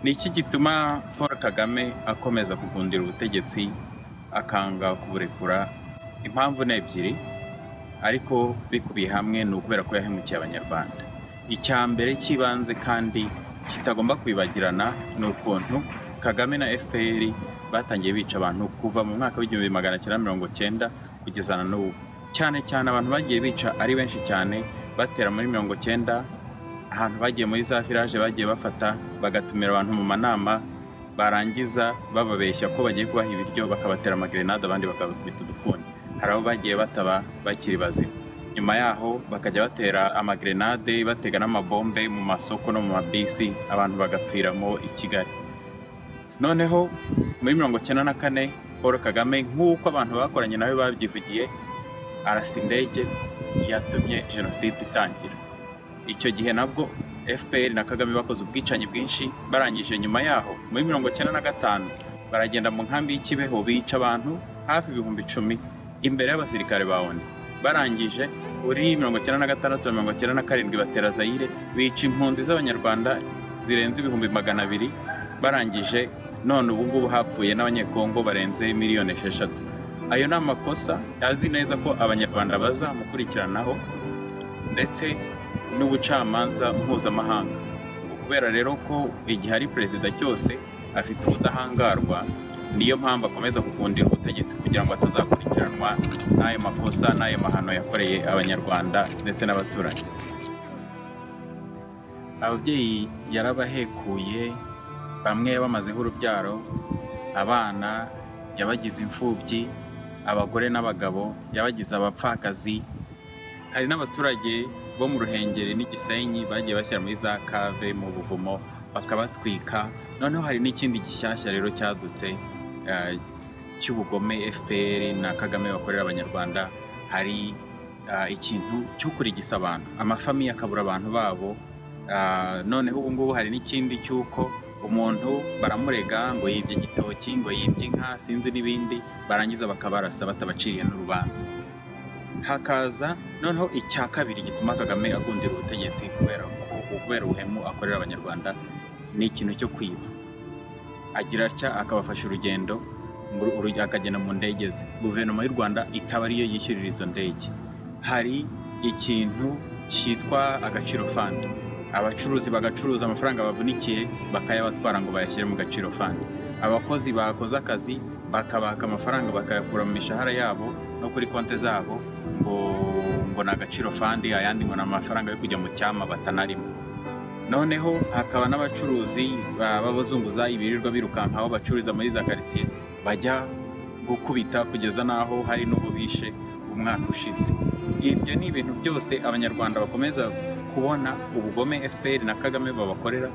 Ni iki gituma Paul Kagame akomeza kugundira ubutegetsi akanga kuburekura? Impamvu ni ebyiri, ariko bikubiye hamwe ni ukubera ko yahemukiye abanyarwanda. Icya mbere cy'ibanze kandi kitagomba kwibagirana ni ukuntu Kagame na FPR batangiye bica abantu kuva mu mwaka w'1990 kugeza na n'ubu. Cyane cyane abantu bagiye bica ari benshi cyane, batera muri 90, ahantu bagiye muri za village bagiye bafata bagatumira abantu mu manama, barangiza bababeshya ko bagiye kubaha ibiryo bakabatera amagrenade, abandi bakabakubita udufuni. Hari abo bagiye bataba bakiri bazima. Nyuma yaho bakajya batera amagrenade, batega n'amabombe mu masoko no mu mabisi, abantu bagapfiramo i Kigali. Noneho muri 1994 Paul Kagame nk'uko abantu bakoranye nawe babyivugiye, arasa indege yatumye jenoside itangira. Icyo gihe nabwo FPR na Kagame bakoze ubwicanyi bwinshi. Barangije nyuma yaho muri 1995 baragenda mu nkambi y'Ikibeho bica abantu hafi 10,000 imbere y'abasirikare ba ONU. Barangije muri 1996 na 1997 batera Zaire, bica impunzi z'abanyarwanda zirenze 200,000. Barangije none ubu ngubu hapfuye n'abanyekongo barenze 6,000,000. Ayo ni amakosa azi neza ko abanyarwanda bazamukurikiranaho ndetse n'ubucamanza mpuzamahanga. Kubera rero ko igihe ari perezida cyose afite ubudahangarwa, niyo mpamvu akomeza kugundira ubutegetsi kugira ngo atazakurikiranwa n'ayo makosa n'ayo mahano yakoreye abanyarwanda ndetse n'abaturanyi. Ababyeyi yarabahekuye, bamwe bamazeho urubyaro, abana yabagize imfubyi, abagore n'abagabo yabagize abapfakazi. Hari n'abaturage bo mu Ruhengeri n'Igisenyi bagiye bashyira muri za kave mu buvumo bakabatwika. Noneho hari n'ikindi gishyashya rero cyadutse cy'ubugome FPR na Kagame bakorera abanyarwanda. Hari ikintu cyo kurigisa abantu, amafamiye akabura abantu babo. Noneho ubu ngubu hari n'ikindi cy'uko umuntu baramurega ngo yibye igitoki, ngo yibye inka, sinzi n'ibindi, barangiza bakabarasa batabaciriye n'urubanza. Hakaza noneho icya kabiri gituma Kagame agundira ubutegetsi kubera ubuhemu akorera abanyarwanda, ni ikintu cyo kwiba. Agira atya akabafasha urugendo, akagenda mu ndege ze. Guverinoma y'u Rwanda ikaba ariyo yishyurira izo ndege. Hari ikintu cyitwa agaciro fund, abacuruzi bagacuruza amafaranga bavunikiye bakayabatwara ngo bayashyire mu gaciro fund. Abakozi bakoze akazi bakabaka amafaranga bakayakura mu mishahara yabo no kuri konti zabo, ngo na agaciro fund, ayandi ngo n'amafaranga yo kujya mu cyama batanarimo. Noneho hakaba n'abacuruzi babazunguza ibirirwa birukanka aho bacururiza muri za quartier, bajya gukubita kugeza naho hari n'ububishe umwaka ushize. Ibyo ni ibintu byose abanyarwanda bakomeza kubona ubugome FPR na Kagame babakorera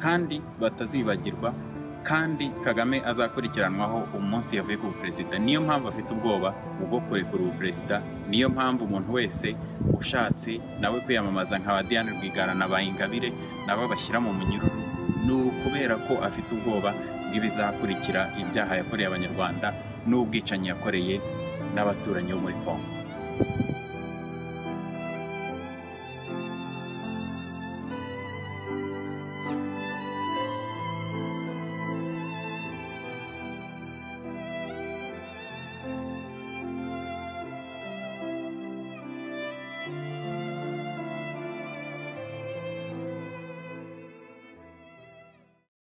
kandi batazibagirwa, kandi Kagame azakurikiranwaho umunsi yavuye ku perezida. Niyo mpamvu afite ubwoba bwo kurekura ubuperezida. Niyo mpamvu umuntu wese ushatse nawe kwiyamamaza nka Diane Rwigara na Bayingabire nabo bashyira mu munyururu, ni ukubera ko afite ubwoba bw'ibizakurikira ibyaha yakoreye abanyarwanda n'ubwicanyi yakoreye n'abaturanyi bo muri Kongo.